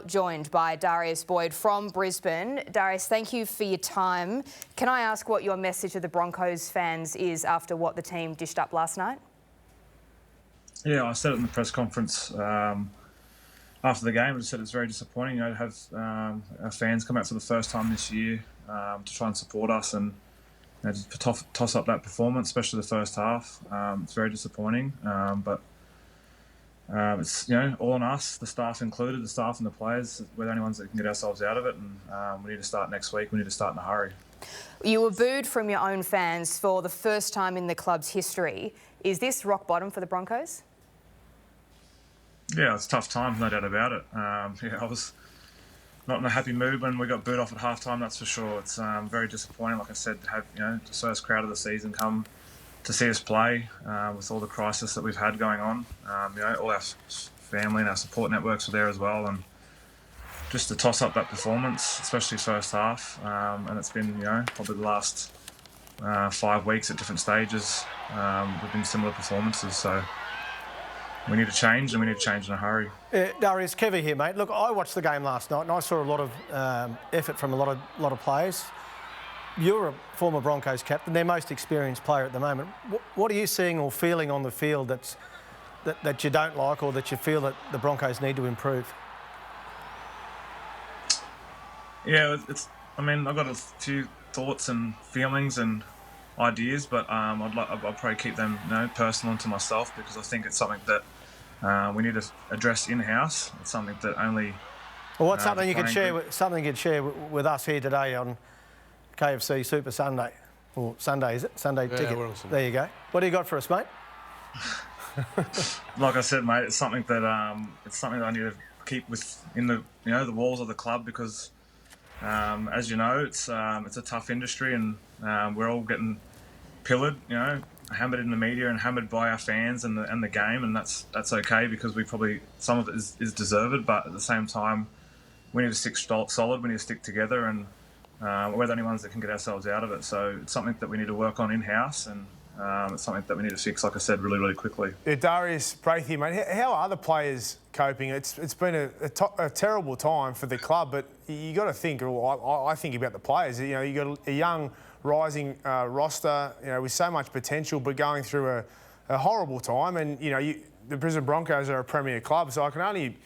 Joined by Darius Boyd from Brisbane. Darius, thank you for your time. Can I ask what your message to the Broncos fans is after what the team dished up last night? Yeah, I said it in the press conference after the game. I just said it's very disappointing, to have our fans come out for the first time this year to try and support us and to toss up that performance, especially the first half. It's very disappointing, but it's all on us, the staff included, the staff and the players. We're the only ones that can get ourselves out of it, and we need to start next week. We need to start in a hurry. You were booed from your own fans for the first time in the club's history. Is this rock bottom for the Broncos? Yeah, it's a tough time, no doubt about it. I was not in a happy mood when we got booed off at halftime, that's for sure. It's very disappointing, like I said, to have the first crowd of the season come to see us play with all the crisis that we've had going on. All our family and our support networks were there as well, and just to toss up that performance, especially first half, and it's been probably the last 5 weeks at different stages. We've been similar performances, so we need to change, and we need to change in a hurry. Darius, Kevy here, mate. Look, I watched the game last night, and I saw a lot of effort from a lot of players. You're a former Broncos captain, their most experienced player at the moment. What are you seeing or feeling on the field that you don't like, or that you feel that the Broncos need to improve? Yeah, I've got a few thoughts and feelings and ideas, but I'll probably keep them personal to myself, because I think it's something that we need to address in-house. It's something that only... Well, what's something you could share with us here today on KFC Super Sunday, or Sunday, is it? Sunday ticket. There you go. What do you got for us, mate? Like I said, mate, it's something that I need to keep in the the walls of the club, because as you know, it's a tough industry, and we're all getting pillared, hammered in the media and hammered by our fans and the game, and that's okay, because some of it is deserved, but at the same time, we need to stick solid. We need to stick together, and we're the only ones that can get ourselves out of it. So it's something that we need to work on in-house, and it's something that we need to fix, like I said, really, really quickly. Yeah, Darius, Braith here, mate. How are the players coping? It's been a terrible time for the club, but you got to think, or I think about the players. You got a young, rising roster, with so much potential, but going through a horrible time. And the Brisbane Broncos are a premier club, so I can only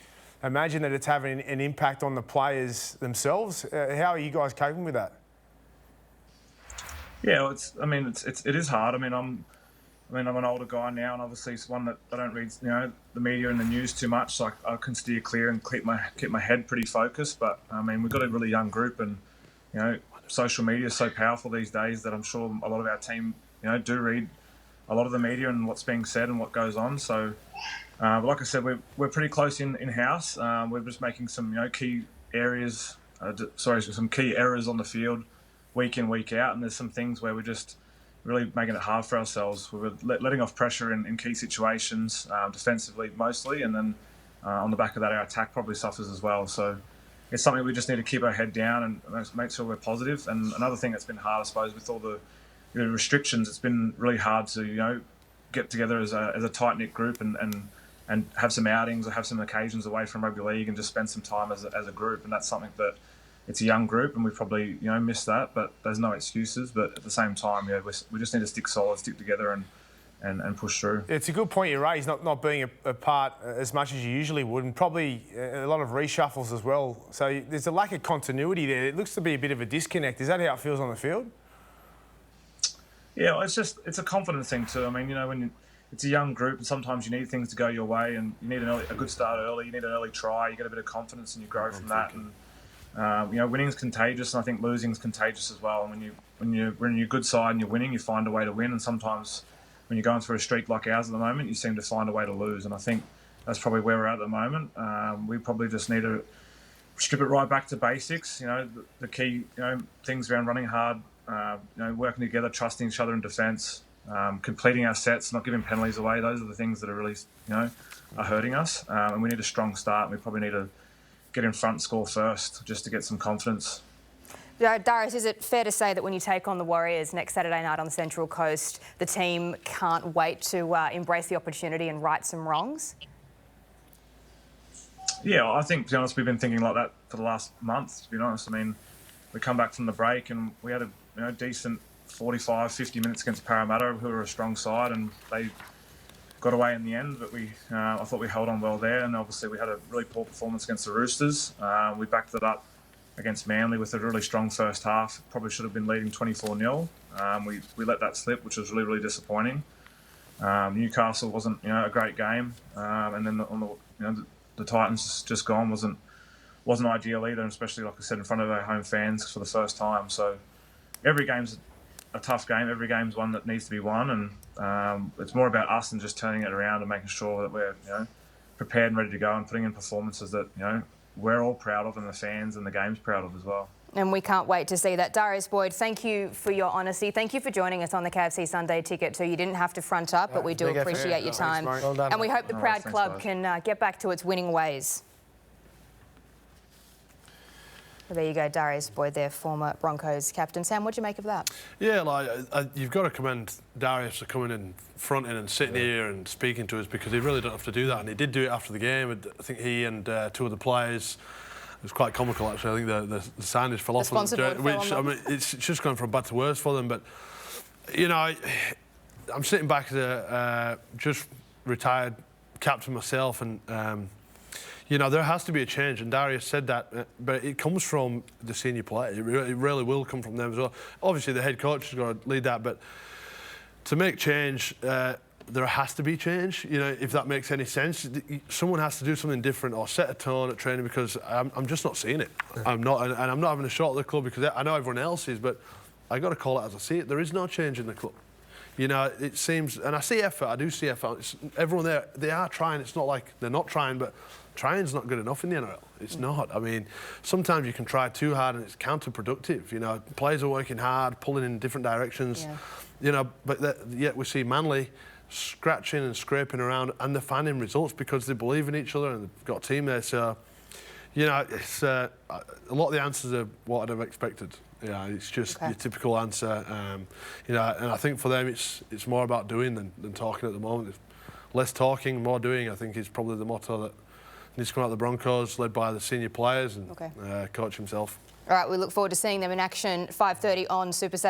imagine that it's having an impact on the players themselves. How are you guys coping with that? Yeah, it is hard. I'm an older guy now, and obviously it's one that I don't read the media and the news too much, so I can steer clear and keep my head pretty focused. But we've got a really young group, and social media is so powerful these days that I'm sure a lot of our team do read a lot of the media and what's being said and what goes on. So like I said, we're pretty close in-house. We're just making some key areas, some key errors on the field week in, week out, and there's some things where we're just really making it hard for ourselves. We're letting off pressure in key situations, defensively mostly, and then on the back of that, our attack probably suffers as well. So it's something we just need to keep our head down and make sure we're positive. And another thing that's been hard, I suppose, with all the restrictions, it's been really hard to get together as a tight-knit group and have some outings or have some occasions away from rugby league and just spend some time as a group. And that's something that, it's a young group, and we probably missed that, but there's no excuses. But at the same time, we just need to stick solid, stick together, and push through. It's a good point you raised, not being a part as much as you usually would, and probably a lot of reshuffles as well. So there's a lack of continuity there. It looks to be a bit of a disconnect. Is that how it feels on the field? Yeah, well, it's a confidence thing too. When it's a young group, and sometimes you need things to go your way, and you need a good start early. You need an early try. You get a bit of confidence, and you grow from that. And winning's contagious, and I think losing's contagious as well. And when you're in your good side and you're winning, you find a way to win. And sometimes when you're going through a streak like ours at the moment, you seem to find a way to lose. And I think that's probably where we're at the moment. We probably just need to strip it right back to basics. The key things around running hard, working together, trusting each other in defence, completing our sets, not giving penalties away. Those are the things that are really are hurting us. And we need a strong start. And we probably need to get in front, score first, just to get some confidence. Darius, is it fair to say that when you take on the Warriors next Saturday night on the Central Coast, the team can't wait to embrace the opportunity and right some wrongs? Yeah, I think, to be honest, we've been thinking like that for the last month, to be honest. I mean, we come back from the break and we had a decent 45, 50 minutes against Parramatta, who are a strong side, and they got away in the end, but I thought we held on well there, and obviously we had a really poor performance against the Roosters. We backed it up against Manly with a really strong first half. Probably should have been leading 24-0. We let that slip, which was really, really disappointing. Newcastle wasn't a great game, and then the Titans just gone wasn't ideal either, especially, like I said, in front of our home fans for the first time. So every game's a tough game. Every game's one that needs to be won, and it's more about us than just turning it around and making sure that we're prepared and ready to go and putting in performances that we're all proud of and the fans and the game's proud of as well. And we can't wait to see that. Darius Boyd, thank you for your honesty. Thank you for joining us on the KFC Sunday Ticket too. You didn't have to front up, but we do appreciate your time. Thanks, well done, and we hope the proud thanks, club guys. can get back to its winning ways. Well, there you go, Darius Boyd there, former Broncos captain. Sam, what do you make of that? Yeah, you've got to commend Darius for coming in, fronting and sitting here and speaking to us, because he really don't have to do that, and he did do it after the game. I think he and two of the players, it was quite comical actually. I think the signage fell off, which I mean, it's just going from bad to worse for them. But I'm sitting back as a just retired captain myself, and there has to be a change, and Darius said that, but it comes from the senior players. It really will come from them as well. Obviously, the head coach has got to lead that, but to make change, there has to be change. If that makes any sense, someone has to do something different or set a tone at training, because I'm just not seeing it. I'm not, and I'm not having a shot at the club because I know everyone else is, but I got to call it as I see it. There is no change in the club. It seems, and I see effort. I do see effort. Everyone there, they are trying. It's not like they're not trying, but trying's not good enough in the NRL. It's not. I mean, sometimes you can try too hard and it's counterproductive. Players are working hard, pulling in different directions. Yeah. But yet we see Manly scratching and scraping around, and they're finding results because they believe in each other and they've got a team there. So, it's a lot of the answers are what I'd have expected. It's just your typical answer. And I think for them it's more about doing than talking at the moment. Less talking, more doing, I think, is probably the motto that needs to come out of the Broncos, led by the senior players and coach himself. All right, we look forward to seeing them in action 5:30 on Super Saturday.